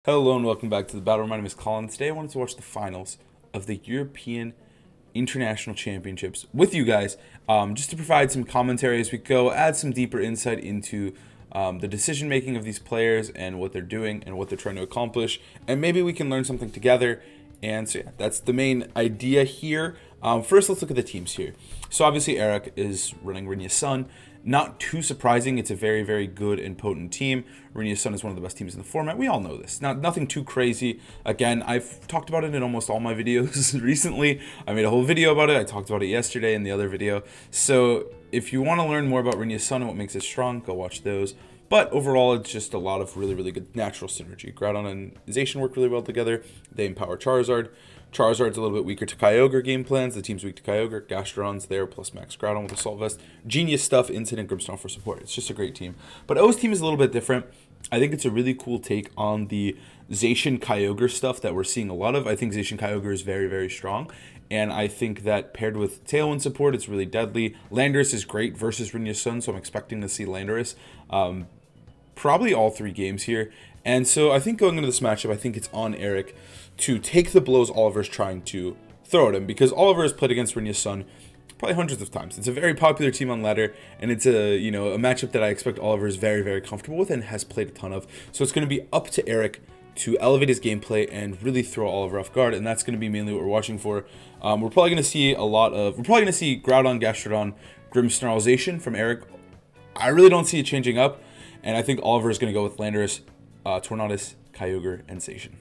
Hello and welcome back to the battle. My name is Colin. Today I wanted to watch the finals of the European International Championships with you guys, just to provide some commentary as we go, add some deeper insight into the decision making of these players and what they're doing and what they're trying to accomplish, and maybe we can learn something together. And so yeah, that's the main idea here. First, let's look at the teams here. So obviously Eric is running Rinya's Sun. Not too surprising. It's a very, very good and potent team. Rinya's Sun is one of the best teams in the format. We all know this. Nothing too crazy. Again, I've talked about it in almost all my videos recently. I made a whole video about it. I talked about it yesterday in the other video. So if you want to learn more about Rinya's Sun and what makes it strong, go watch those. But overall, it's just a lot of really, really good natural synergy. Groudon and Zacian work really well together. They empower Charizard. Charizard's a little bit weaker to Kyogre game plans. The team's weak to Kyogre. Gastrodon's there, plus Max Groudon with Assault Vest. Genius stuff, Incident, Grimmsnarl for support. It's just a great team. But O's team is a little bit different. I think it's a really cool take on the Zacian Kyogre stuff that we're seeing a lot of. I think Zacian Kyogre is very, very strong. And I think that paired with Tailwind support, it's really deadly. Landorus is great versus Rinya's Sun, so I'm expecting to see Landorus probably all three games here. And so I think going into this matchup, I think it's on Eric to take the blows Oliver's trying to throw at him, because Oliver has played against Rinya's Sun probably hundreds of times. It's a very popular team on ladder, and it's a a matchup that I expect Oliver is very, very comfortable with and has played a ton of. So it's going to be up to Eric to elevate his gameplay and really throw Oliver off guard, and that's going to be mainly what we're watching for. We're probably going to see Groudon, Gastrodon, Grimmsnarl, Zacian from Eric. I really don't see it changing up, and I think Oliver is going to go with Landorus, Tornadus, Kyogre, and Zacian.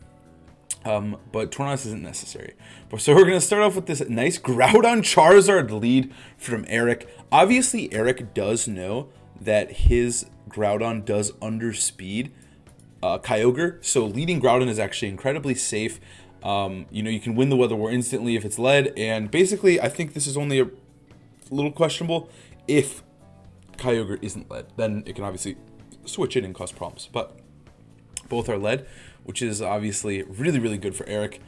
But Tornadus isn't necessary. So we're going to start off with this nice Groudon Charizard lead from Eric. Obviously, Eric does know that his Groudon does underspeed Kyogre, so leading Groudon is actually incredibly safe. You can win the Weather War instantly if it's led, and basically I think this is only a little questionable if Kyogre isn't led. Then it can obviously switch in and cause problems, but both are led, which is obviously really, really good for Eric.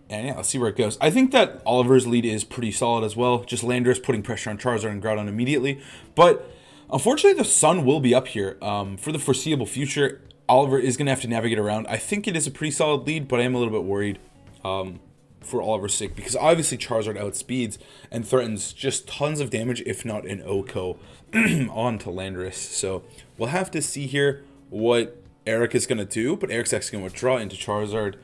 And yeah, let's see where it goes. I think that Oliver's lead is pretty solid as well. Just Landorus putting pressure on Charizard and Groudon immediately. But unfortunately, the Sun will be up here for the foreseeable future. Oliver is going to have to navigate around. I think it is a pretty solid lead, but I am a little bit worried for Oliver's sake, because obviously Charizard outspeeds and threatens just tons of damage, if not an OHKO, onto Landorus. So we'll have to see here what Eric is going to do, but Eric's actually going to withdraw into Charizard,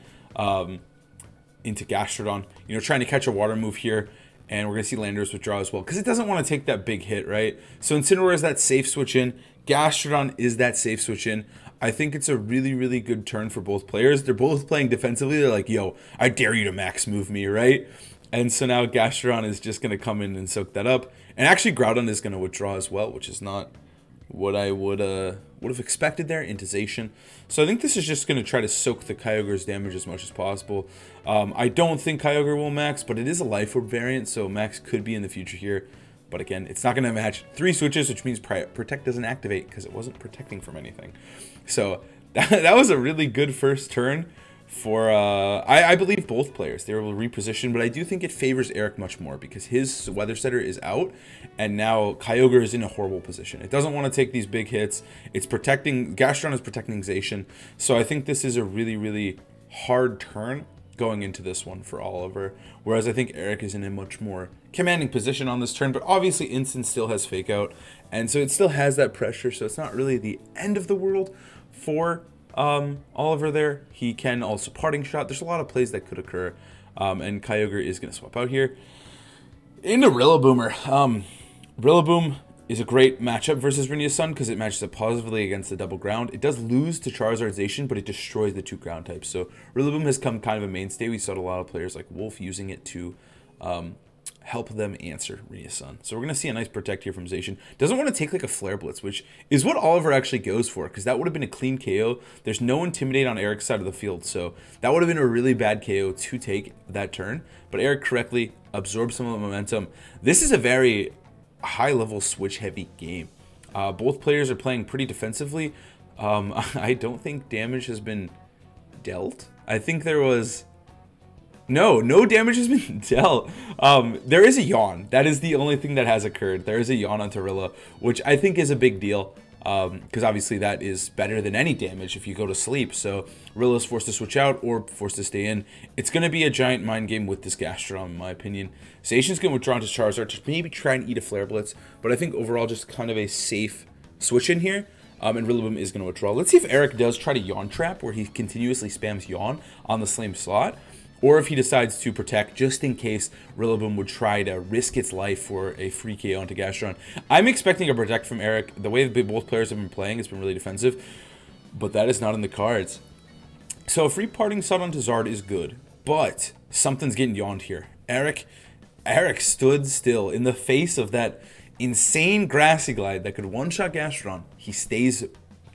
into Gastrodon, trying to catch a water move here, and we're going to see Landorus withdraw as well, because it doesn't want to take that big hit, right? So Incineroar is that safe switch in, Gastrodon is that safe switch in. I think it's a really, really good turn for both players. They're both playing defensively. They're like, yo, I dare you to max move me, right? And so now Gastrodon is just going to come in and soak that up, and actually Groudon is going to withdraw as well, which is not what I would have expected there into Zacian. So I think this is just going to try to soak the Kyogre's damage as much as possible. I don't think Kyogre will max, but it is a Life Orb variant, so max could be in the future here. But again, it's not going to match 3 switches, which means Protect doesn't activate because it wasn't protecting from anything. So that was a really good first turn for, I believe, both players. They were able to reposition, but I do think it favors Eric much more because his Weather Setter is out, and now Kyogre is in a horrible position. It doesn't want to take these big hits. It's protecting, Gastrodon is protecting Zacian, so I think this is a really, really hard turn going into this one for Oliver, whereas I think Eric is in a much more commanding position on this turn, but obviously Instant still has Fake Out, and so it still has that pressure, so it's not really the end of the world for Oliver there. He can also Parting Shot. There's a lot of plays that could occur, and Kyogre is going to swap out here into Rillaboom. Rillaboom is a great matchup versus Rinya's Sun because it matches up positively against the double ground. It does lose to Charizard Zacian, but it destroys the 2 ground types. So Rillaboom has come kind of a mainstay. We saw a lot of players like Wolf using it to help them answer Rinya's Sun. So we're going to see a nice Protect here from Zacian. Doesn't want to take like a Flare Blitz, which is what Oliver actually goes for, because that would have been a clean KO. There's no Intimidate on Eric's side of the field, so that would have been a really bad KO to take that turn. But Eric correctly absorbed some of the momentum. This is a very high-level switch-heavy game. Both players are playing pretty defensively. I don't think damage has been dealt. I think there was... No damage has been dealt. There is a yawn. That is the only thing that has occurred. There is a yawn on Torilla, which I think is a big deal. because obviously that is better than any damage if you go to sleep. So Rilla's forced to switch out or forced to stay in. It's going to be a giant mind game with this Gastrodon, in my opinion. Zacian's going to withdraw into Charizard to maybe try and eat a Flare Blitz, but I think overall just kind of a safe switch in here. And Rillaboom is going to withdraw. Let's see if Eric does try to Yawn Trap, where he continuously spams Yawn on the same slot, or if he decides to protect just in case Rillaboom would try to risk its life for a free KO onto Gastrodon. I'm expecting a protect from Eric. The way that both players have been playing has been really defensive, but that is not in the cards. So a free parting shot onto Zard is good, but something's getting yawned here. Eric stood still in the face of that insane Grassy Glide that could one-shot Gastrodon. He stays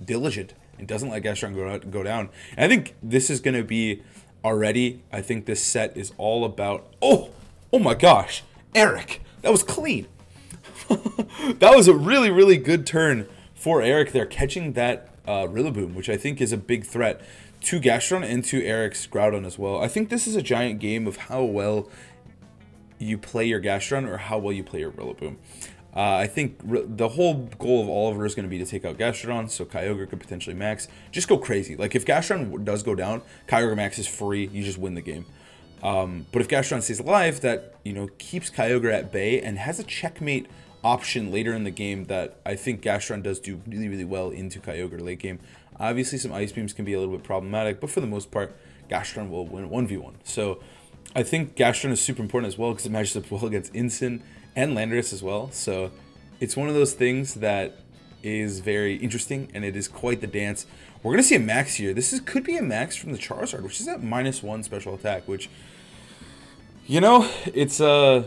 diligent and doesn't let Gastrodon go down. And I think this is going to be already, I think this set is all about... Oh my gosh. Eric, that was clean. That was a really, really good turn for Eric there, catching that Rillaboom, which I think is a big threat to Gastrodon and to Eric's Groudon as well. I think this is a giant game of how well you play your Gastrodon or how well you play your Rillaboom. I think the whole goal of Oliver is going to be to take out Gastrodon, so Kyogre could potentially max. Just go crazy. Like, if Gastrodon does go down, Kyogre max is free. You just win the game. But if Gastrodon stays alive, that, you know, keeps Kyogre at bay and has a checkmate option later in the game that I think Gastrodon does do really, really well into Kyogre late game. Obviously, some Ice Beams can be a little bit problematic, but for the most part, Gastrodon will win 1v1. So I think Gastrodon is super important as well because it matches up well against Incin and Landorus as well. So it's one of those things that is very interesting, and it is quite the dance. We're going to see a max here. This could be a max from the Charizard, which is at -1 special attack, which, you know, it's an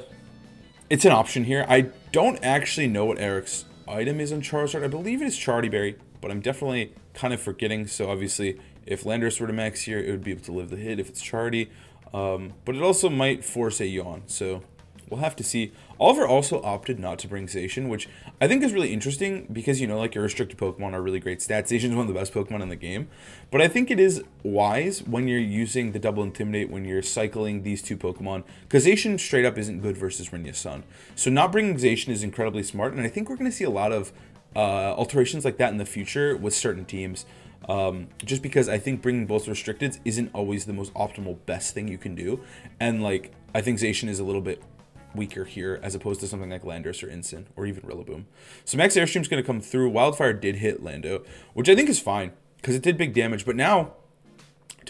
option here. I don't actually know what Eric's item is on Charizard. I believe it is Chardy Berry, but I'm definitely kind of forgetting. So obviously, if Landorus were to max here, it would be able to live the hit if it's Chardy. But it also might force a Yawn, so we'll have to see. Oliver also opted not to bring Zacian, which I think is really interesting because, you know, like, your restricted Pokemon are really great stats. Zacian's one of the best Pokemon in the game. But I think it is wise when you're using the double Intimidate, when you're cycling these two Pokemon, because Zacian straight up isn't good versus Rinya's Sun. So not bringing Zacian is incredibly smart, and I think we're going to see a lot of alterations like that in the future with certain teams. Just because I think bringing both restricteds isn't always the most optimal best thing you can do. And, like, I think Zacian is a little bit weaker here as opposed to something like Landorus or Incin or even Rillaboom. So Max Airstream's going to come through. Wildfire did hit Lando, which I think is fine because it did big damage. But now,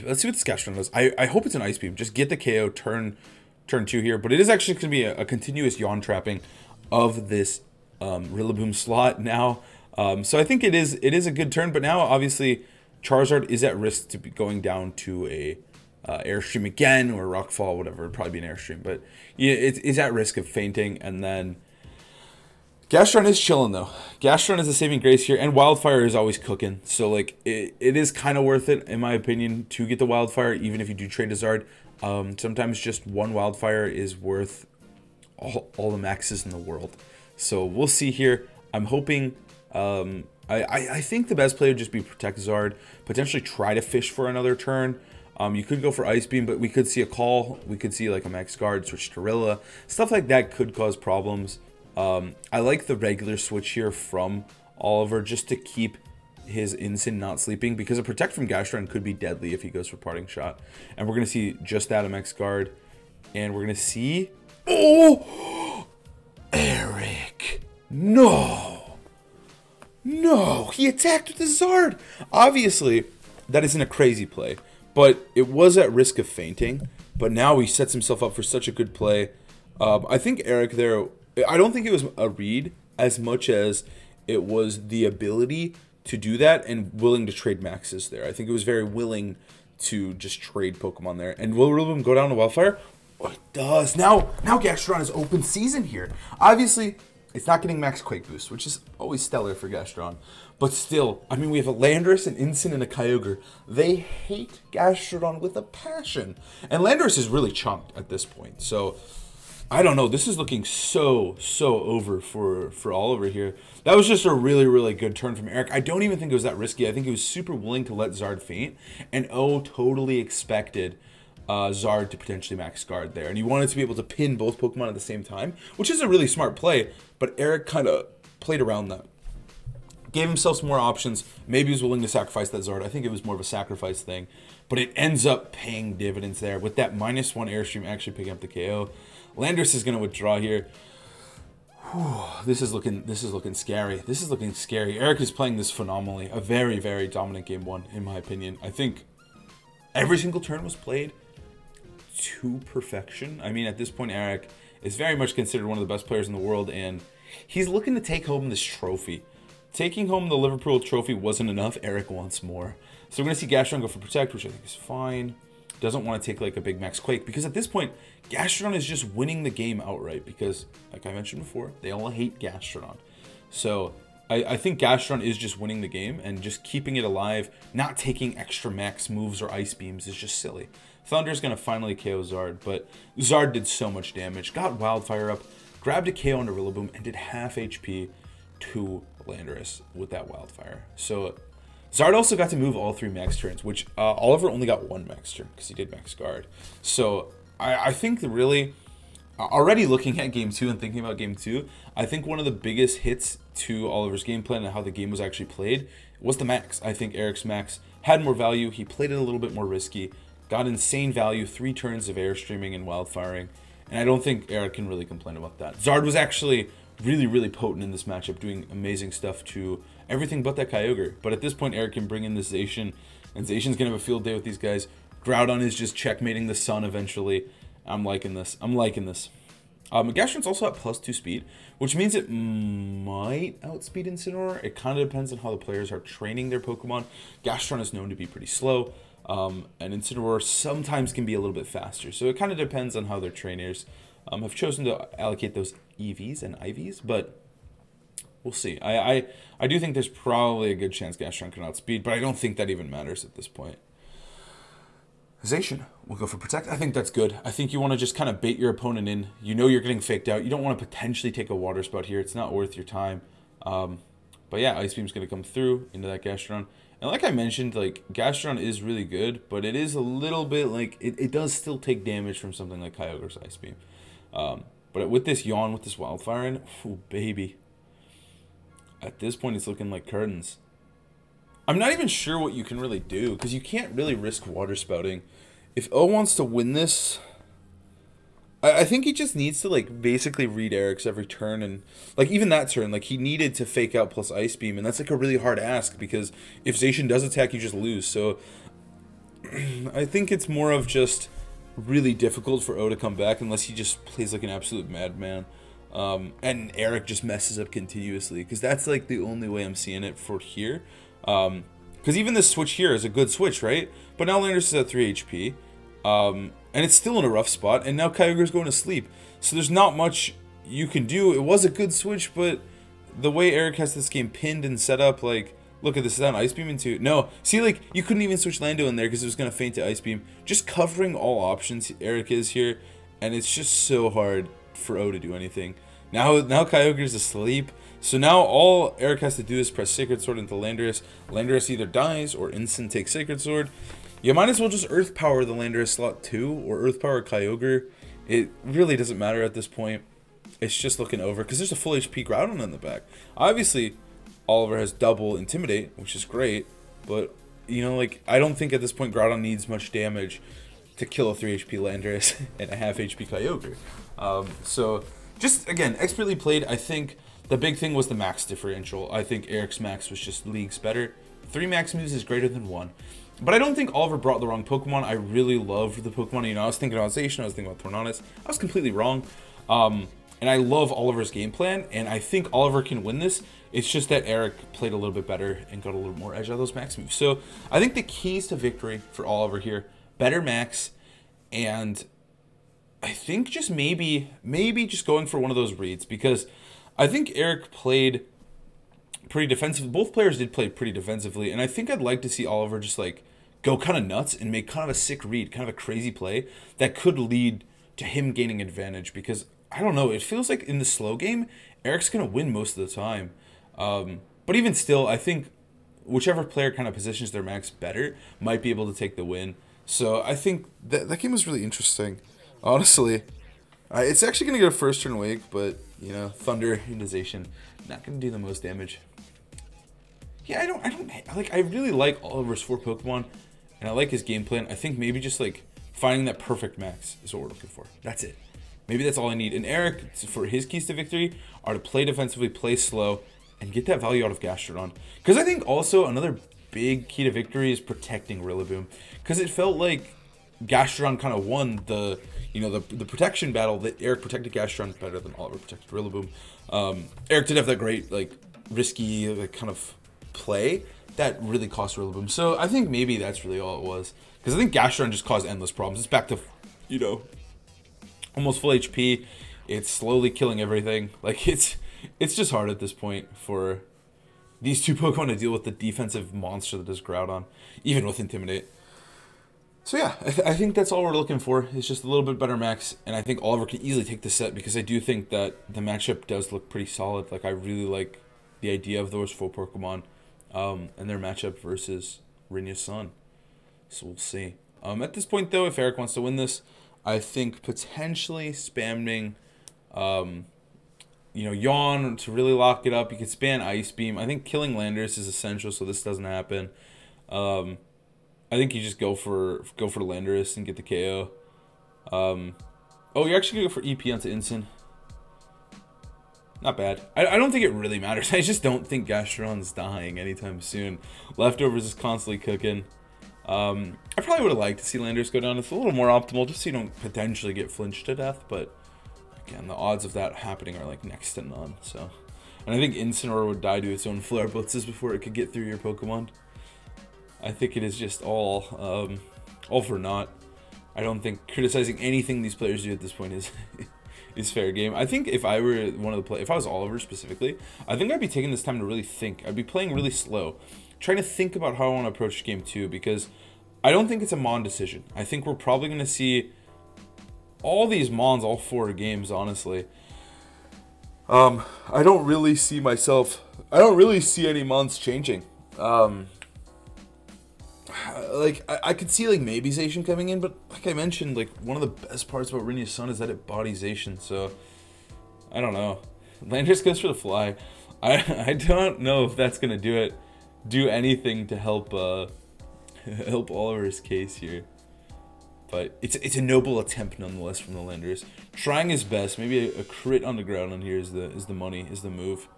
let's see what this Gastrodon does. I hope it's an Ice Beam. Just get the KO turn 2 here. But it is actually going to be a continuous Yawn Trapping of this Rillaboom slot now. So I think it is a good turn. But now, obviously, Charizard is at risk to be going down to a Airstream again, or Rockfall, whatever. It'd probably be an Airstream, but yeah, it's at risk of fainting. And then Gastrodon is chilling though. Gastrodon is a saving grace here, and Wildfire is always cooking. So, like, it is kind of worth it, in my opinion, to get the Wildfire, even if you do trade a Zard. Sometimes just one Wildfire is worth all the maxes in the world. So we'll see here. I'm hoping. I think the best play would just be Protect Zard, potentially try to fish for another turn. You could go for Ice Beam, but we could see a call. We could see like a Max Guard, switch to Rilla. Stuff like that could cause problems. I like the regular switch here from Oliver just to keep his Incin not sleeping, because a Protect from Gastrodon could be deadly if he goes for Parting Shot. And we're going to see just that, a Max Guard. And we're going to see... Oh! Eric! No! No! He attacked with the Zard! Obviously, that isn't a crazy play. But it was at risk of fainting. But now he sets himself up for such a good play. I think Eric there... I don't think it was a read as much as it was the ability to do that and willing to trade maxes there. I think it was very willing to just trade Pokemon there. And will Rillaboom go down to Wildfire? Oh, it does. Now Gastrodon is open season here. Obviously, it's not getting max Quake Boost, which is always stellar for Gastrodon. But still, I mean, we have a Landorus, an Incin, and a Kyogre. They hate Gastrodon with a passion. And Landorus is really chunked at this point. So, I don't know. This is looking so over for Oliver here. That was just a really good turn from Eric. I don't even think it was that risky. I think he was super willing to let Zard faint. And totally expected Zard to potentially max guard there. And he wanted to be able to pin both Pokemon at the same time, which is a really smart play. But Eric kind of played around that. gave himself some more options. Maybe he was willing to sacrifice that Zard. I think it was more of a sacrifice thing. But it ends up paying dividends there with that -1 Airstream actually picking up the KO. Landorus is going to withdraw here. Whew, this is looking scary. This is looking scary. Eric is playing this phenomenally. A very, very dominant game one, in my opinion. I think every single turn was played to perfection. I mean, at this point, Eric is very much considered one of the best players in the world, and he's looking to take home this trophy. Taking home the Liverpool trophy wasn't enough. Eric wants more. So we're going to see Gastron go for Protect, which I think is fine. Doesn't want to take like a big Max Quake, because at this point, Gastron is just winning the game outright, because, like I mentioned before, they all hate Gastron. So I think Gastron is just winning the game, and just keeping it alive, not taking extra Max moves or Ice Beams is just silly. Thunder's going to finally KO Zard, but Zard did so much damage. Got Wildfire up, grabbed a KO into Rillaboom, and did half HP to Landorus with that Wildfire. So Zard also got to move all 3 max turns, which Oliver only got 1 max turn because he did max guard. So I think that really, already looking at game 2 and thinking about game 2, I think one of the biggest hits to Oliver's game plan and how the game was actually played was the max. I think Eric's max had more value. He played it a little bit more risky, got insane value, 3 turns of airstreaming and wildfiring, and I don't think Eric can really complain about that. Zard was actually really, really potent in this matchup, doing amazing stuff to everything but that Kyogre. But at this point, Eric can bring in the Zacian, and Zacian's going to have a field day with these guys. Groudon is just checkmating the Sun eventually. I'm liking this. I'm liking this. Gastron's also at +2 speed, which means it might outspeed Incineroar. It kind of depends on how the players are training their Pokemon. Gastron is known to be pretty slow, and Incineroar sometimes can be a little bit faster. So it kind of depends on how their trainers have chosen to allocate those EVs and IVs, but we'll see. I do think there's probably a good chance Gastron can outspeed, but I don't think that even matters at this point. Zacian will go for Protect. I think that's good. I think you want to just kind of bait your opponent in. You know you're getting faked out. You don't want to potentially take a Water Spout here. It's not worth your time. But yeah, Ice Beam's going to come through into that Gastron. And like I mentioned, like, Gastron is really good, but it is a little bit like, it does still take damage from something like Kyogre's Ice Beam. But with this Yawn, with this Wildfire in, oh baby. At this point, it's looking like curtains. I'm not even sure what you can really do, because you can't really risk Water Spouting. If O wants to win this, I think he just needs to, like, basically read Eric's every turn, and, like, even that turn, like, he needed to fake out plus Ice Beam, and that's, like, a really hard ask, because if Zacian does attack, you just lose. So I think it's more of just really difficult for O to come back unless he just plays like an absolute madman. And Eric just messes up continuously, because that's, like, the only way I'm seeing it for here. Because even this switch here is a good switch, right? But now Landorus is at 3 HP. And it's still in a rough spot. And now Kyogre's going to sleep. So there's not much you can do. It was a good switch, but the way Eric has this game pinned and set up, like, look at this, is that an Ice Beam into... No, see, like, you couldn't even switch Lando in there because it was going to feint to Ice Beam. Just covering all options Eric is here. And it's just so hard for O to do anything. Now Kyogre's asleep. So now all Eric has to do is press Sacred Sword into Landorus. Landorus either dies or instant takes Sacred Sword. You might as well just Earth Power the Landorus slot too, or Earth Power Kyogre. It really doesn't matter at this point. It's just looking over, because there's a full HP Groudon in the back. Obviously, Oliver has double Intimidate, which is great, but, you know, like, I don't think at this point Groudon needs much damage to kill a 3 HP Landorus and a half HP Kyogre. So, just, again, expertly played. I think the big thing was the max differential. I think Eric's max was just leagues better. 3 max moves is greater than 1. But I don't think Oliver brought the wrong Pokemon. I really loved the Pokemon. You know, I was thinking about Zacian, I was thinking about Tornadus. I was completely wrong. And I love Oliver's game plan, and I think Oliver can win this. It's just that Eric played a little bit better and got a little more edge out of those max moves. So I think the keys to victory for Oliver here, better max, and I think just maybe just going for one of those reads, because I think Eric played pretty defensive. Both players did play pretty defensively, and I think I'd like to see Oliver just, like, go kind of nuts and make kind of a sick read, kind of a crazy play that could lead to him gaining advantage, because I don't know, it feels like in the slow game, Eric's going to win most of the time. But even still, I think whichever player kind of positions their max better might be able to take the win. So I think that game was really interesting, honestly. It's actually going to get a first turn wake, but, you know, Thunder, Indization, not going to do the most damage. Yeah, I really like Oliver's 4 Pokemon, and I like his game plan. I think maybe just like finding that perfect max is what we're looking for. That's it. Maybe that's all I need. And Eric, for his keys to victory, are to play defensively, play slow, and get that value out of Gastrodon. Because I think also another big key to victory is protecting Rillaboom. Because it felt like Gastrodon kind of won the protection battle. That Eric protected Gastrodon better than Oliver protected Rillaboom. Eric did have that great like risky like kind of play that really cost Rillaboom. So I think maybe that's really all it was. Because I think Gastrodon just caused endless problems. It's back to, almost full HP. It's slowly killing everything. Like, it's just hard at this point for these 2 Pokemon to deal with the defensive monster that is Groudon, even with Intimidate. So yeah, I think that's all we're looking for. It's just a little bit better max, and I think Oliver can easily take the set because I do think that the matchup does look pretty solid. Like, I really like the idea of those 4 Pokemon and their matchup versus Rinya's Sun. So we'll see. At this point, though, if Eric wants to win this, I think potentially spamming, Yawn to really lock it up. You could spam Ice Beam. I think killing Landorus is essential, so this doesn't happen. I think you just go for Landorus and get the KO. Oh, you're actually gonna go for EP onto Incin. Not bad. I don't think it really matters. I just don't think Gastrodon's dying anytime soon. Leftovers is constantly cooking. I probably would have liked to see Landorus go down. It's a little more optimal just so you don't potentially get flinched to death, but again, the odds of that happening are like next to none. So, and I think Incineroar would die to its own flare blitzes before it could get through your Pokemon. I think it is just all for naught. I don't think criticizing anything these players do at this point is fair game. I think if I were if I was Oliver specifically, I think I'd be taking this time to really think. I'd be playing really slow, trying to think about how I want to approach game 2, because I don't think it's a Mon decision. I think we're probably going to see all these Mons all 4 games, honestly. I don't really see any Mons changing. Like, I could see, like, maybe Zacian coming in, but like I mentioned, like, one of the best parts about Rinya's Sun is that it bodies Zacian, so I don't know. Landorus goes for the fly. I don't know if that's going to do anything to help help Oliver's case here. But it's a noble attempt nonetheless from the Landorus. Trying his best. Maybe a crit on the ground on here is the money, is the move.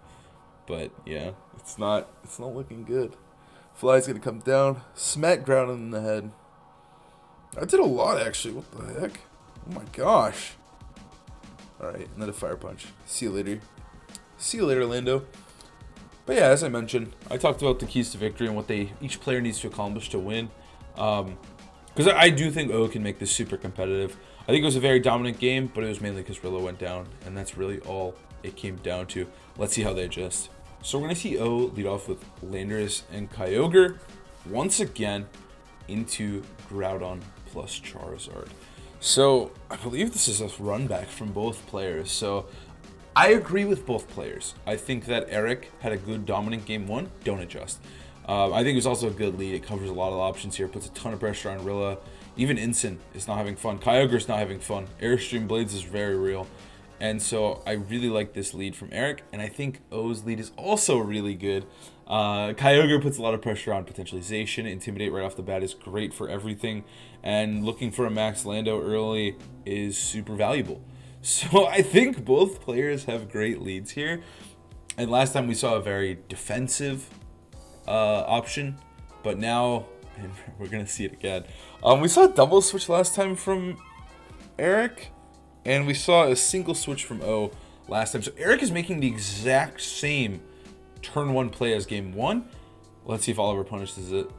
But yeah, it's not looking good. Fly's gonna come down, smack Groudon in the head. I did a lot actually. What the heck? Oh my gosh. Alright, another Fire Punch. See you later. See you later, Lando. But yeah, as I mentioned, I talked about the keys to victory and what each player needs to accomplish to win. Because I do think O can make this super competitive. I think it was a very dominant game, but it was mainly because Rillo went down, and that's really all it came down to. Let's see how they adjust. So we're going to see O lead off with Landorus and Kyogre once again into Groudon plus Charizard. So I believe this is a run back from both players. So I agree with both players. I think that Eric had a good dominant game 1. Don't adjust. I think it was also a good lead. It covers a lot of options here. Puts a ton of pressure on Rilla. Even Incin is not having fun. Kyogre's not having fun. Airstream Blades is very real. And so I really like this lead from Eric. And I think O's lead is also really good. Kyogre puts a lot of pressure on potentially Zacian. Intimidate right off the bat is great for everything. And looking for a max Lando early is super valuable. So I think both players have great leads here. And last time we saw a very defensive option, but now, and we're gonna see it again. We saw a double switch last time from Eric, and we saw a single switch from O last time. So Eric is making the exact same turn 1 play as game 1. Let's see if Oliver punishes it.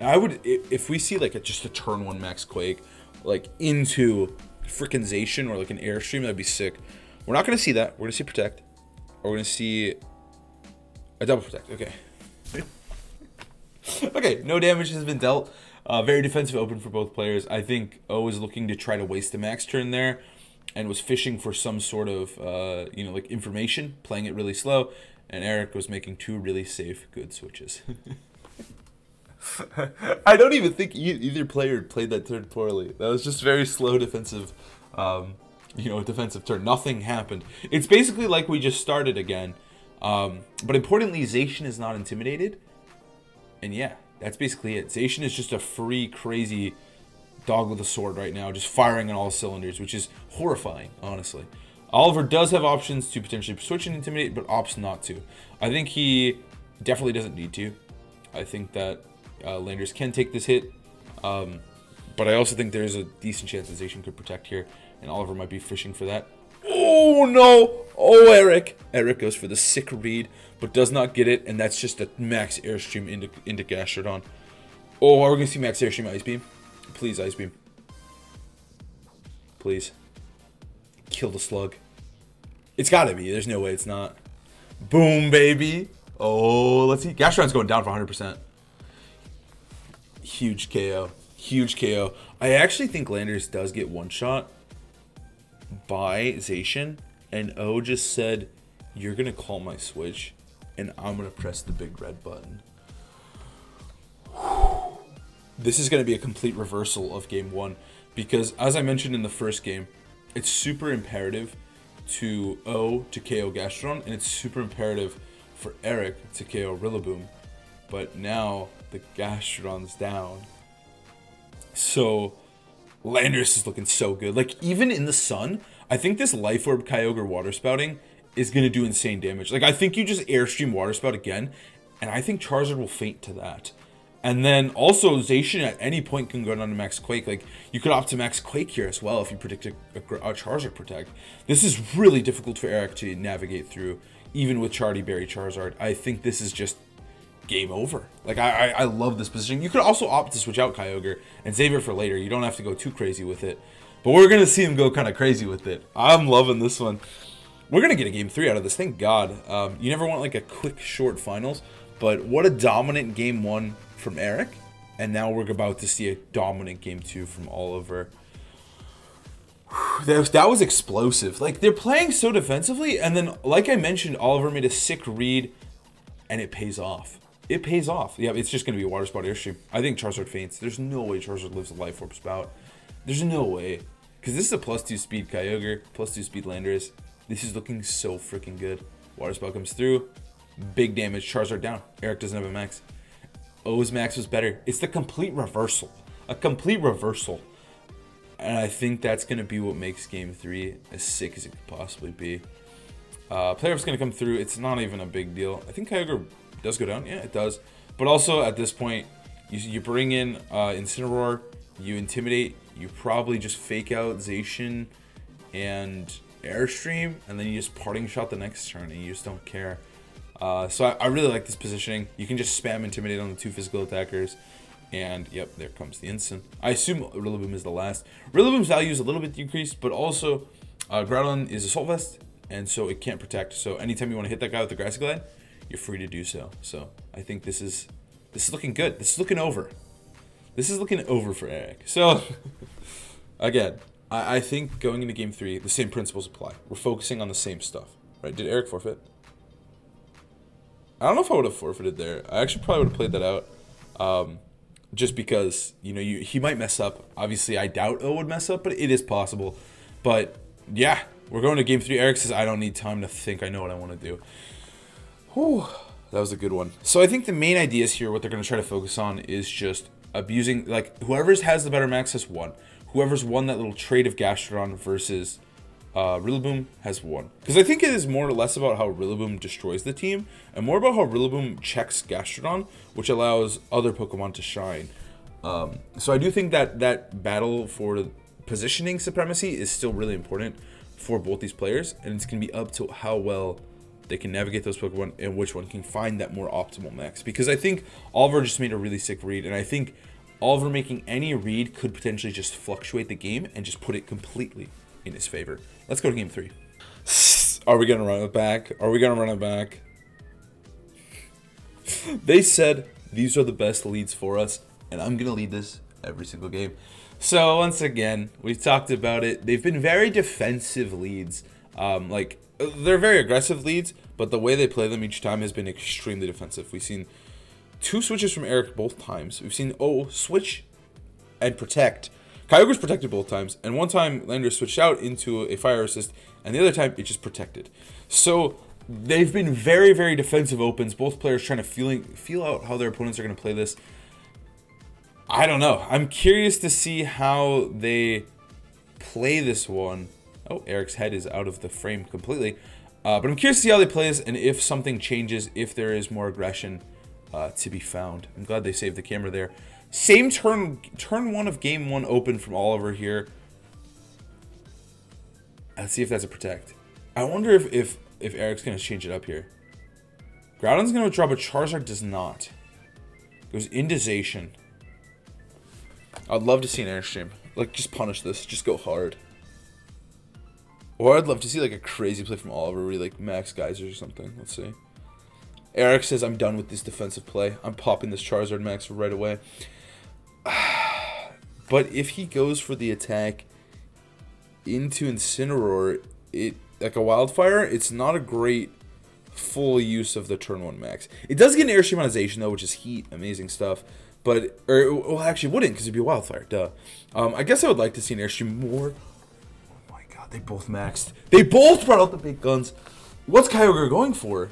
I would, if we see like just a turn 1 max Quake, like into freaking Zacian or like an Airstream, that'd be sick. We're not gonna see that. We're gonna see Protect, or we're gonna see a double Protect. Okay. Okay, no damage has been dealt. Very defensive open for both players. I think O is looking to try to waste a max turn there and was fishing for some sort of, like information, playing it really slow. And Eric was making 2 really safe, good switches. I don't even think either player played that turn poorly. That was just very slow defensive, defensive turn. Nothing happened. It's basically like we just started again. But importantly, Zacian is not intimidated. And yeah, that's basically it. Zacian is just a free, crazy dog with a sword right now, just firing on all cylinders, which is horrifying, honestly. Oliver does have options to potentially switch and intimidate, but opts not to. I think he definitely doesn't need to. I think that Landers can take this hit, but I also think there's a decent chance that Zacian could protect here, and Oliver might be fishing for that. Oh no! Oh, Eric! Eric goes for the sick read, but does not get it, and that's just a max airstream into Gastrodon. Oh, are we going to see max airstream Ice Beam? Please, Ice Beam. Please. Kill the slug. It's got to be. There's no way it's not. Boom, baby. Oh, let's see. Gastrodon's going down for 100%. Huge KO. Huge KO. I actually think Landers does get one shot by Zacian, and O just said, "You're gonna call my switch, and I'm gonna press the big red button." This is gonna be a complete reversal of game one, because as I mentioned in the first game, it's super imperative to O to KO Gastrodon, and it's super imperative for Eric to KO Rillaboom. But now the Gastrodon's down, so Landers is looking so good. Like, even in the sun, I think this Life Orb Kyogre Water Spouting is going to do insane damage. Like, I think you just Airstream Water Spout again, and I think Charizard will faint to that. And then also, Zacian at any point can go down to Max Quake. Like, you could opt to Max Quake here as well if you predict a Charizard Protect. This is really difficult for Eric to navigate through, even with Chardy Berry Charizard. I think this is just game over. Like, I love this position. You could also opt to switch out Kyogre and save it for later. You don't have to go too crazy with it. But we're going to see him go kind of crazy with it. I'm loving this one. We're going to get a game 3 out of this. Thank God. You never want like a quick, short finals. But what a dominant game 1 from Eric. And now we're about to see a dominant game 2 from Oliver. That was explosive. Like, they're playing so defensively. And then, like I mentioned, Oliver made a sick read. And it pays off. It pays off. Yeah, it's just going to be a Water Spout Airstream. I think Charizard faints. There's no way Charizard lives a Life Orb Spout. There's no way. Because this is a +2 speed Kyogre, +2 speed Landers. This is looking so freaking good. Water Spout comes through. Big damage. Charizard down. Eric doesn't have a max. O's max was better. It's the complete reversal. A complete reversal. And I think that's going to be what makes game 3 as sick as it could possibly be. Playoff's going to come through. It's not even a big deal. I think Kyogre does go down. Yeah, it does. But also, at this point, you bring in Incineroar, you intimidate, you probably just fake out Zacian and Airstream, and then you just parting shot the next turn, and you just don't care. So I really like this positioning. You can just spam Intimidate on the 2 physical attackers, and yep, there comes the instant. I assume Rillaboom is the last. Rillaboom's value is a little bit decreased, but also Groudon is Assault Vest, and so it can't protect. So anytime you want to hit that guy with the Grassy Glide, you're free to do so. So I think this is looking good. This is looking over. This is looking over for Eric. So again, I think going into game 3, the same principles apply. We're focusing on the same stuff, right? Did Eric forfeit? I don't know if I would have forfeited there. I actually probably would have played that out. Just because, you know, he might mess up. Obviously, I doubt O would mess up, but it is possible. But yeah, we're going to game 3. Eric says, I don't need time to think. I know what I want to do. Whew, that was a good one. So I think the main ideas here, what they're going to try to focus on is just abusing, like, whoever has the better max has won. Whoever's won that little trade of Gastrodon versus Rillaboom has won. Because I think it is more or less about how Rillaboom destroys the team, and more about how Rillaboom checks Gastrodon, which allows other Pokemon to shine. So I do think that that battle for positioning supremacy is still really important for both these players, and it's going to be up to how well they can navigate those Pokemon and which one can find that more optimal max. Because I think Oliver just made a really sick read, and I think Oliver making any read could potentially just fluctuate the game and just put it completely in his favor. Let's go to game 3. Are we going to run it back? Are we going to run it back? They said these are the best leads for us, and I'm going to lead this every single game. So once again, we've talked about it. They've been very defensive leads. Like, they're very aggressive leads, but the way they play them each time has been extremely defensive. We've seen 2 switches from Eric both times. We've seen O switch and protect. Kyogre's protected both times, and one time Landers switched out into a fire assist, and the other time it just protected. So they've been very, very defensive opens. Both players trying to feel out how their opponents are going to play this. I don't know. I'm curious to see how they play this one. Oh, Eric's head is out of the frame completely. But I'm curious to see how they play this and if something changes, if there is more aggression to be found. I'm glad they saved the camera there. Same turn one of game one open from Oliver here. Let's see if that's a protect. I wonder if Eric's going to change it up here. Groudon's going to withdraw, but Charizard does not. Goes into Zacian. I'd love to see an Airstream. Like, just punish this. Just go hard. Or I'd love to see, like, a crazy play from Oliver where he, like, max geysers or something. Let's see. Eric says, I'm done with this defensive play. I'm popping this Charizard max right away. But if he goes for the attack into Incineroar, like a Wildfire, it's not a great full use of the turn 1 max. It does get an Airstream on Zacian, though, which is heat. Amazing stuff. But, well, actually it wouldn't, because it'd be a Wildfire, duh. I guess I would like to see an Airstream more. Oh my god, they both maxed. They both brought out the big guns. What's Kyogre going for?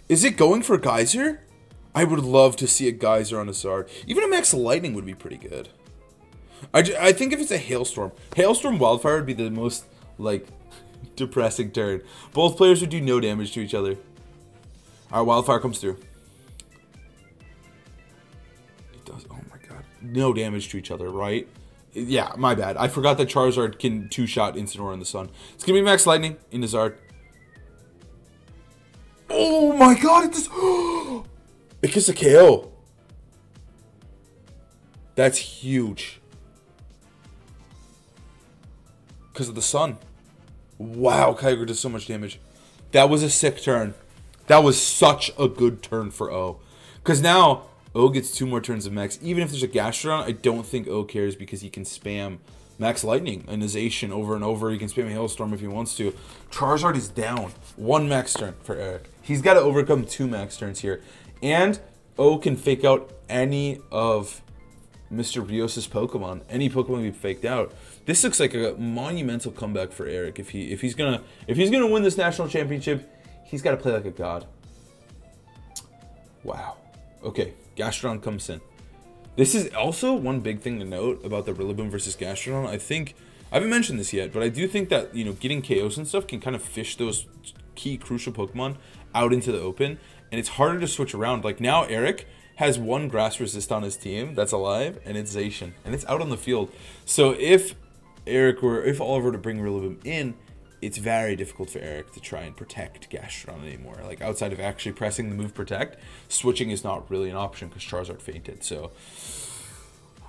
Is it going for Geyser? I would love to see a Geyser on a Zard. Even a Max Lightning would be pretty good. I think if it's a Hailstorm Wildfire would be the most, like, depressing turn. Both players would do no damage to each other. Alright, Wildfire comes through. It does, oh my god. No damage to each other, right? Yeah, my bad. I forgot that Charizard can two-shot Incineroar in the sun. It's gonna be Max Lightning into Zard. Oh my god, it just... It gets a KO. That's huge. Because of the sun. Wow, Kyogre does so much damage. That was a sick turn. That was such a good turn for O. Because now, O gets 2 more turns of Max. Even if there's a Gastrodon, I don't think O cares because he can spam Max Lightning and Zacian over and over. He can spam a Hailstorm if he wants to. Charizard is down. 1 Max turn for Eric. He's got to overcome 2 Max turns here. And O can fake out any of Mr. Rios' Pokemon. Any Pokemon can be faked out. This looks like a monumental comeback for Eric. If he's gonna win this national championship, he's got to play like a god. Wow. Okay, Gastrodon comes in. This is also one big thing to note about the Rillaboom versus Gastrodon. I think I haven't mentioned this yet, but I do think that, you know, getting KOs and stuff can kind of fish those key crucial Pokemon out into the open, and it's harder to switch around. Like now, Eric has 1 Grass Resist on his team that's alive, and it's Zacian, and it's out on the field. So if Oliver were to bring Rillaboom in, it's very difficult for Eric to try and protect Gastrodon anymore. Like outside of actually pressing the move Protect, switching is not really an option because Charizard fainted. So,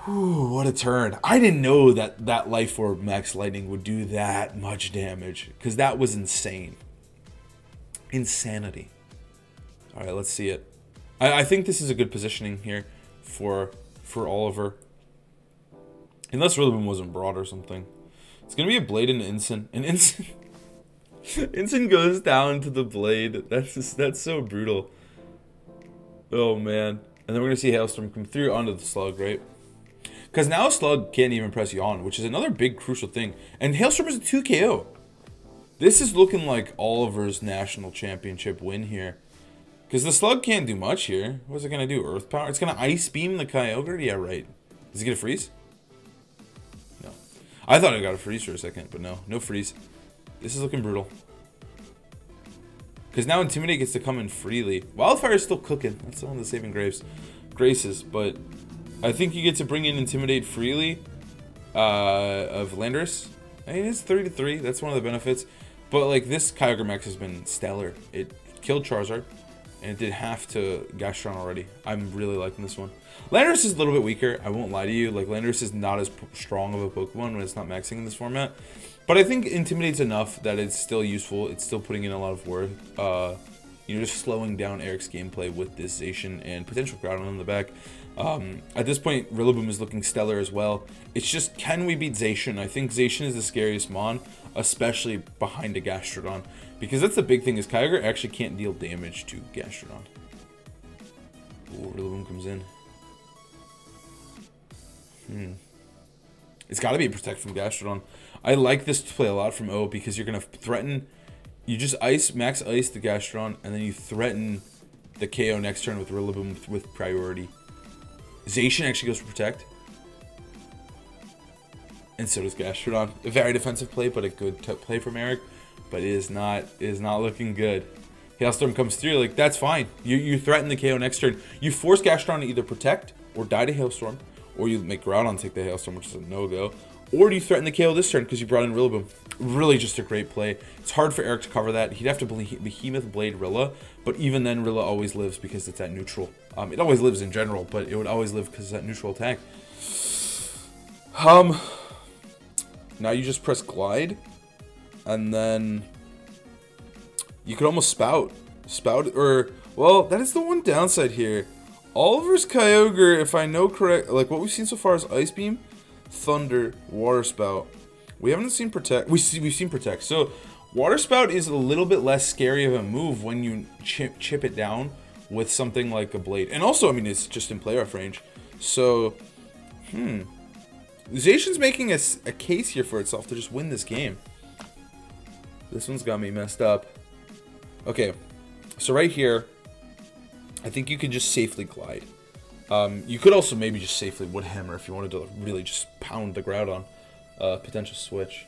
whew, what a turn! I didn't know that Life Orb Max Lightning would do that much damage because that was insane. Insanity. All right, let's see it. I think this is a good positioning here for Oliver. Unless Rillaboom wasn't broad or something. It's going to be a Blade into Incin. And Incin goes down to the Blade. That's so brutal. Oh, man. And then we're going to see Hailstorm come through onto the Slug, right? Because now Slug can't even press Yawn, which is another big crucial thing. And Hailstorm is a 2 KO. This is looking like Oliver's national championship win here. Because the Slug can't do much here. What's it going to do? Earth Power? It's going to Ice Beam the Kyogre? Yeah, right. Does it get a freeze? No. I thought it got a freeze for a second, but no. No freeze. This is looking brutal. Because now Intimidate gets to come in freely. Wildfire is still cooking. That's one of the saving graces. But I think you get to bring in Intimidate freely of Landorus. I mean, it's 3-3. That's one of the benefits. But, like, this Kyogre Max has been stellar. It killed Charizard. And it did half to Gastrodon already. I'm really liking this one. Landorus is a little bit weaker. I won't lie to you. Like, Landorus is not as strong of a Pokemon when it's not maxing in this format. But I think Intimidate's enough that it's still useful. It's still putting in a lot of work. You know, just slowing down Eric's gameplay with this Zacian and potential Groudon in the back. At this point, Rillaboom is looking stellar as well. It's just, can we beat Zacian? I think Zacian is the scariest Mon, especially behind a Gastrodon. Because that's the big thing, is Kyogre actually can't deal damage to Gastrodon. Oh, Rillaboom comes in. It's got to be a Protect from Gastrodon. I like this play a lot from O because you're going to threaten You just max ice the Gastron, and then you threaten the KO next turn with Rillaboom with priority. Zacian actually goes for Protect. And so does Gastrodon. A very defensive play, but a good play from Eric. But it is not looking good. Hailstorm comes through, like, that's fine. You threaten the KO next turn. You force Gastrodon to either Protect or die to Hailstorm. Or you make Groudon take the Hailstorm, which is a no-go. Or do you threaten the KO this turn because you brought in Rillaboom? Really just a great play. It's hard for Eric to cover that. He'd have to Behemoth Blade Rilla. But even then, Rilla always lives because it's at neutral. It always lives in general, but it would always live because it's at neutral attack. Now you just press Glide. And then you could almost Spout. Well, that is the one downside here. Oliver's Kyogre, if I know correct, like what we've seen so far is Ice Beam, Thunder, Water Spout. We haven't seen Protect. We've seen Protect. So Water Spout is a little bit less scary of a move when you chip it down with something like a Blade. And also, I mean, it's just in play off range. So, Zacian's making a case here for itself to just win this game. This one's got me messed up. Okay, so right here, I think you can just safely Glide. You could also maybe just safely Wood Hammer if you wanted to really just pound the Groudon. Potential switch.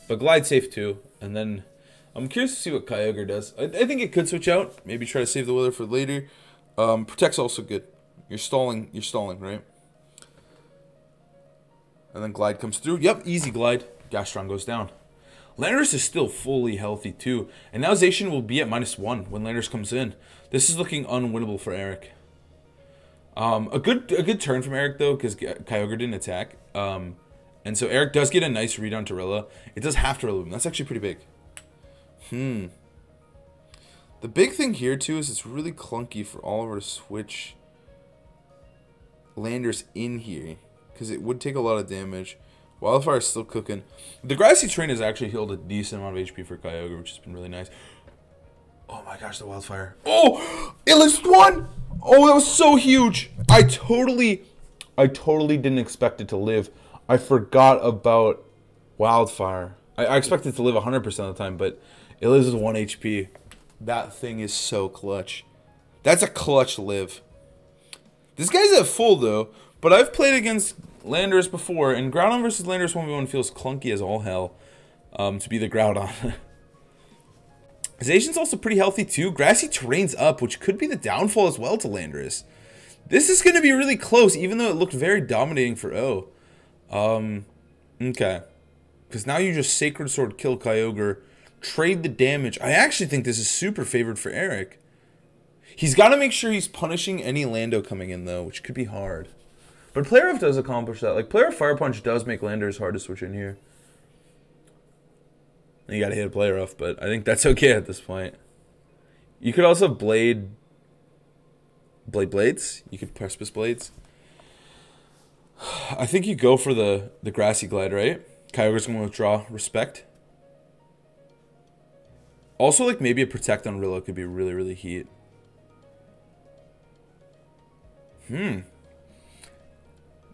But Glide safe too. And then I'm curious to see what Kyogre does. I think it could switch out. Maybe try to save the weather for later. Protect's also good. You're stalling, right? And then Glide comes through. Yep, easy Glide. Gastron goes down. Landorus is still fully healthy too. And now Zacian will be at -1 when Landorus comes in. This is looking unwinnable for Eric. A good turn from Eric though, because Kyogre didn't attack. And so Eric does get a nice read on Rilla. It does have to Rillaboom. That's actually pretty big. The big thing here too is it's really clunky for Oliver to switch Landorus in here, because it would take a lot of damage. Wildfire is still cooking. The Grassy Terrain has actually healed a decent amount of HP for Kyogre, which has been really nice. Oh my gosh, the Wildfire. Oh! It lives one! Oh, that was so huge! I totally didn't expect it to live. I forgot about Wildfire. I expected it to live 100% of the time, but it lives with 1 HP. That thing is so clutch. That's a clutch live. This guy's at full, though, but I've played against Landorus before, and Groudon versus Landorus 1v1 feels clunky as all hell to be the Groudon. Zacian's also pretty healthy, too. Grassy Terrain's up, which could be the downfall as well to Landorus. This is going to be really close, even though it looked very dominating for O. Okay. Because now you just Sacred Sword kill Kyogre, trade the damage. I actually think this is super favored for Eric. He's got to make sure he's punishing any Lando coming in, though, which could be hard. But Player Off does accomplish that. Like, Player Off Fire Punch does make Landorus hard to switch in here. You got to hit a Player Off, but I think that's okay at this point. You could also Blades. You could Precipice Blades. I think you go for the Grassy Glide, right? Kyogre's going to withdraw Respect. Also, like, maybe a Protect on Rilla could be really, really heat.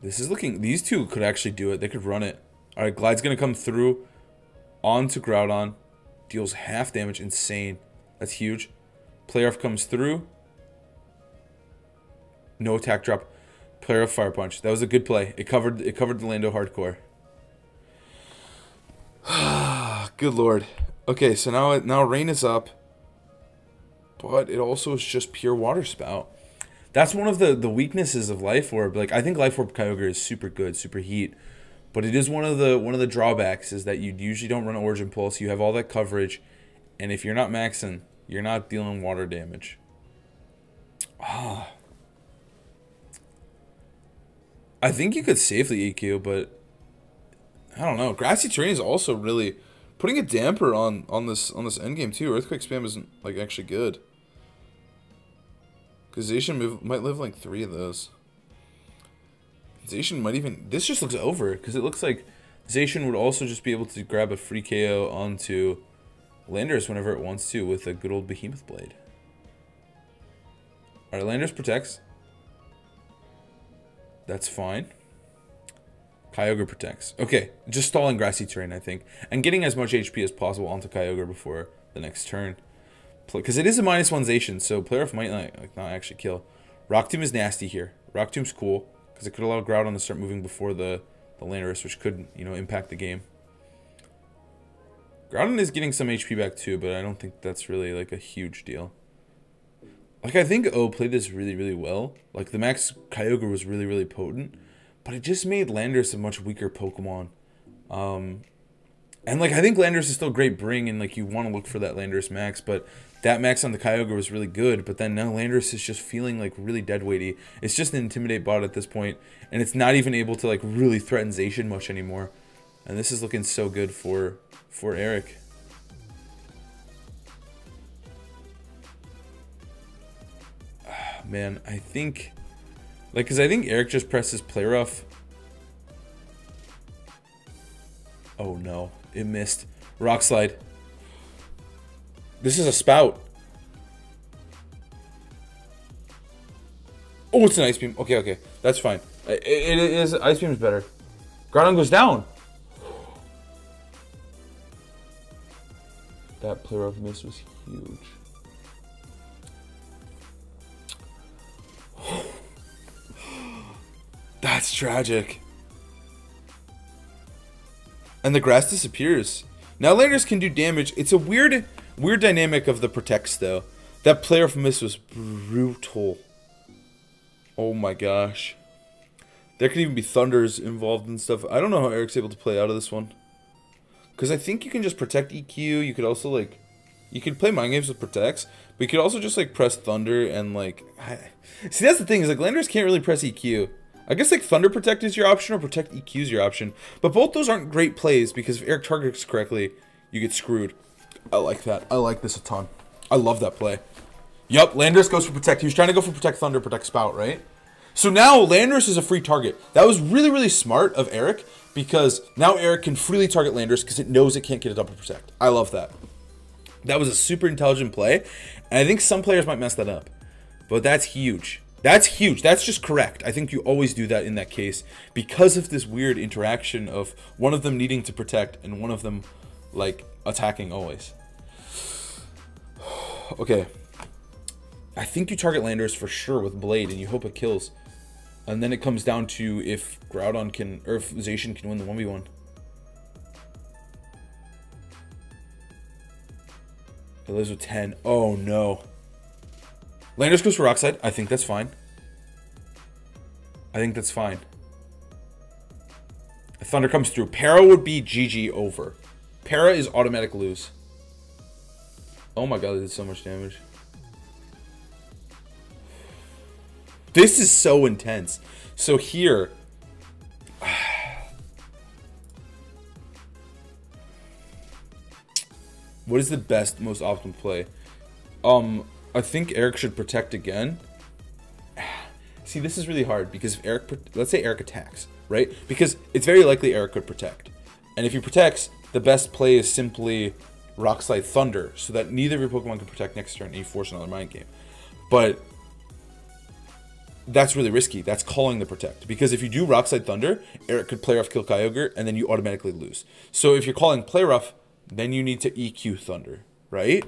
This is looking... These two could actually do it. They could run it. Alright, Glide's going to come through onto Groudon. Deals half damage. Insane. That's huge. Player Off comes through. No attack drop. Player Off Fire Punch. That was a good play. It covered the Lando hardcore. Good lord. Okay, so now Rain is up. But it also is just pure Water Spout. That's one of the weaknesses of Life Orb. Like, I think Life Orb Kyogre is super good, super heat. But it is one of the drawbacks is that you usually don't run Origin Pulse. You have all that coverage. And if you're not maxing, you're not dealing water damage. I think you could safely EQ, but I don't know. Grassy Terrain is also really putting a damper on this endgame too. Earthquake Spam isn't like actually good. Because Zacian might live like 3 of those. Zacian might even... This just looks over. Because it looks like Zacian would also just be able to grab a free KO onto Landorus whenever it wants to with a good old Behemoth Blade. Alright, Landorus protects. That's fine. Kyogre protects. Okay, just stalling Grassy Terrain, I think. And getting as much HP as possible onto Kyogre before the next turn. Because it is a -1-zation, so player off might not actually kill. Rock Tomb is nasty here. Rock Tomb's cool, because it could allow Groudon to start moving before the Landorus, which could, you know, impact the game. Groudon is getting some HP back too, but I don't think that's really, like, a huge deal. Like, I think O played this really, really well. Like, the Max Kyogre was really, really potent, but it just made Landorus a much weaker Pokemon. And, like, I think Landorus is still great bring, and, like, you want to look for that Landorus Max, but that Max on the Kyogre was really good, but then now Landorus is just feeling, like, really deadweighty. It's just an Intimidate bot at this point, and it's not even able to, like, really threaten Zacian much anymore. And this is looking so good for Eric. Man, I think... Like, because I think Eric just presses Play Rough. Oh, no. It missed. Rock Slide. This is a Spout. Oh, it's an Ice Beam. Okay, okay. That's fine. It is... Ice Beam is better. Groudon goes down. That Play Rough miss was huge. That's tragic. And the grass disappears. Now Landorus can do damage. It's a weird dynamic of the Protects, though. That Play Rough miss was brutal. Oh my gosh. There could even be Thunders involved and stuff. I don't know how Eric's able to play out of this one. Because I think you can just Protect EQ. You could also, like... You could play Mind Games with Protects. But you could also just, like, press Thunder and, like... See, that's the thing. Is, like, Landorus can't really press EQ. I guess, like, Thunder Protect is your option or Protect EQ is your option. But both those aren't great plays because if Eric targets correctly, you get screwed. I like that. I like this a ton. I love that play. Yup, Landorus goes for Protect. He was trying to go for Protect Thunder, Protect Spout, right? So now Landorus is a free target. That was really, really smart of Eric because now Eric can freely target Landorus because it knows it can't get a double Protect. I love that. That was a super intelligent play, and I think some players might mess that up. But that's huge. That's huge. That's just correct. I think you always do that in that case because of this weird interaction of one of them needing to protect and one of them, like, attacking always. Okay. I think you target Landorus for sure with Blade and you hope it kills. And then it comes down to if Groudon can, or if Zacian can win the 1v1. It lives with 10. Oh no. Landorus goes for Rock Slide. I think that's fine. I think that's fine. If Thunder comes through, Para would be GG over. Para is automatic lose. Oh my god, they did so much damage. This is so intense. So here... What is the best, most optimal play? I think Eric should protect again. See, this is really hard because if Eric, let's say Eric attacks, right? Because it's very likely Eric could protect. And if he protects, the best play is simply Rock Slide Thunder so that neither of your Pokemon can protect next turn and you force another Mind Game. But that's really risky. That's calling the protect. Because if you do Rock Slide Thunder, Eric could Play Rough, kill Kyogre, and then you automatically lose. So if you're calling Play Rough, then you need to EQ Thunder, right?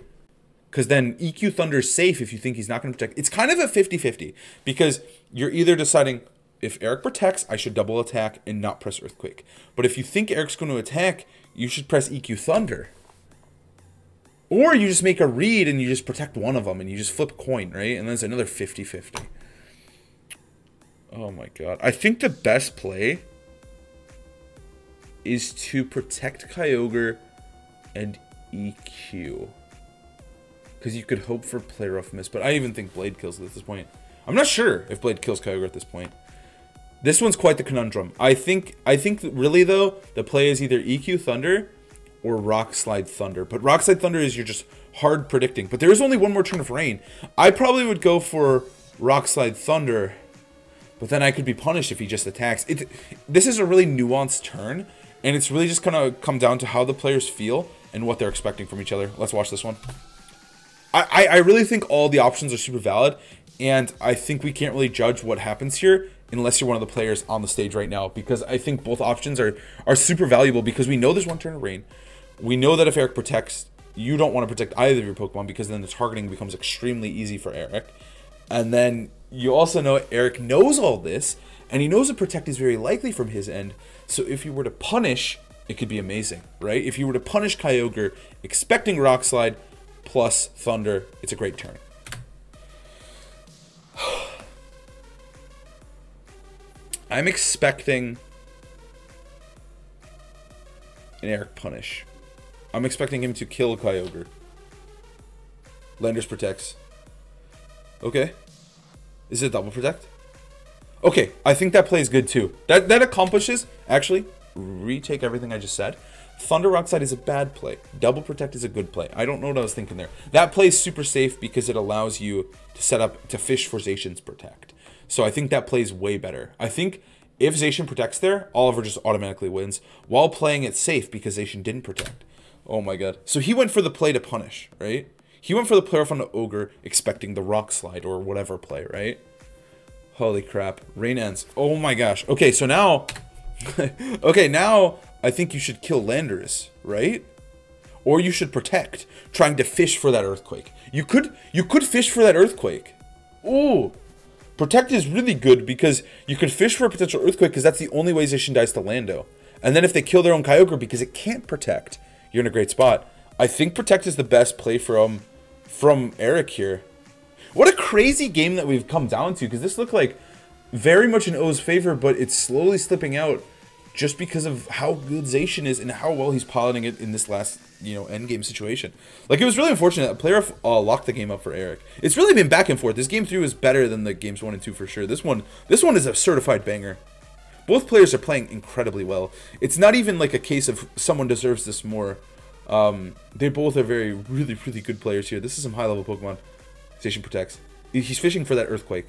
Because then EQ Thunder is safe if you think he's not going to protect. It's kind of a 50-50 because you're either deciding if Eric protects, I should double attack and not press Earthquake. But if you think Eric's going to attack, you should press EQ Thunder. Or you just make a read and you just protect one of them and you just flip a coin, right? And then it's another 50-50. Oh my god. I think the best play is to protect Kyogre and EQ. Because you could hope for Play Rough miss, but I even think Blade kills it at this point. I'm not sure if Blade kills Kyogre at this point. This one's quite the conundrum. I think really though, the play is either EQ Thunder or Rock Slide Thunder. But Rock Slide Thunder is you're just hard predicting. But there is only one more turn of rain. I probably would go for Rock Slide Thunder, but then I could be punished if he just attacks. This is a really nuanced turn, and it's really just gonna come down to how the players feel and what they're expecting from each other. Let's watch this one. I really think all the options are super valid, and I think we can't really judge what happens here unless you're one of the players on the stage right now, because I think both options are super valuable because we know there's one turn of rain. We know that if Eric protects, you don't want to protect either of your Pokemon because then the targeting becomes extremely easy for Eric. And then you also know Eric knows all this, and he knows that protect is very likely from his end. So if you were to punish, it could be amazing, right? If you were to punish Kyogre, expecting Rock Slide plus Thunder, it's a great turn. I'm expecting an Eric punish. I'm expecting him to kill Kyogre. Landers protects. Okay. Is it double protect? Okay, I think that plays good too. That accomplishes, actually, retake everything I just said. Thunder Rock Slide is a bad play. Double protect is a good play. I don't know what I was thinking there. That play is super safe because it allows you to set up to fish for Zacian's protect. So I think that plays way better. I think if Zacian protects there, Oliver just automatically wins while playing it safe because Zacian didn't protect. Oh my god. So he went for the play to punish, right? He went for the play off on the Ogre expecting the Rock Slide or whatever play, right? Holy crap. Rain ends. Oh my gosh. Okay, so now... okay, now I think you should kill Landorus, right? Or you should protect, trying to fish for that Earthquake. You could fish for that Earthquake. Ooh. Protect is really good because you could fish for a potential Earthquake because that's the only way Zacian dies to Lando. And then if they kill their own Kyogre because it can't protect, you're in a great spot. I think protect is the best play from Eric here. What a crazy game that we've come down to, because this looked like very much in O's favor, but it's slowly slipping out just because of how good Zacian is and how well he's piloting it in this last, end game situation. Like, it was really unfortunate. A player locked the game up for Eric. It's really been back and forth. This game 3 was better than the games 1 and 2 for sure. This one is a certified banger. Both players are playing incredibly well. It's not even like a case of someone deserves this more. They both are really good players here. This is some high-level Pokemon. Zacian protects. He's fishing for that Earthquake.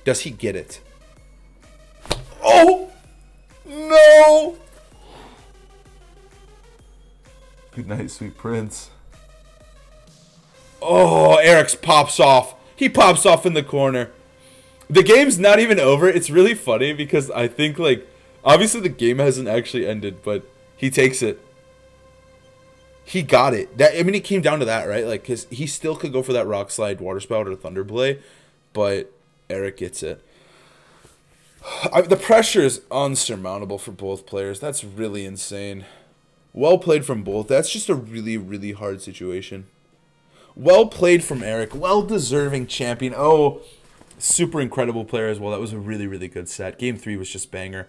Does he get it? Oh! No! Good night, sweet prince. Oh, Eric's pops off. He pops off in the corner. The game's not even over. It's really funny because I think, obviously the game hasn't actually ended, but he takes it. He got it. It came down to that, right? Because he still could go for that Rock Slide, Water Spout, or Thunder Play, but Eric gets it. The pressure is unsurmountable for both players. That's really insane. Well played from both. That's just a really hard situation. Well played from Eric. Well-deserving champion. Oh, super incredible player as well. That was a really good set. Game 3 was just banger.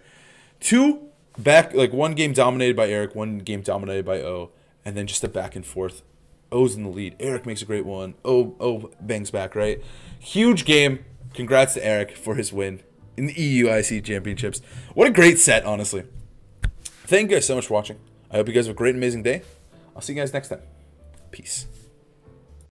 One game dominated by Eric, one game dominated by O. And then just a back and forth. O's in the lead. Eric makes a great one. O bangs back, right? Huge game. Congrats to Eric for his win in the EUIC Championships. What a great set, honestly. Thank you guys so much for watching. I hope you guys have a great, amazing day. I'll see you guys next time. Peace.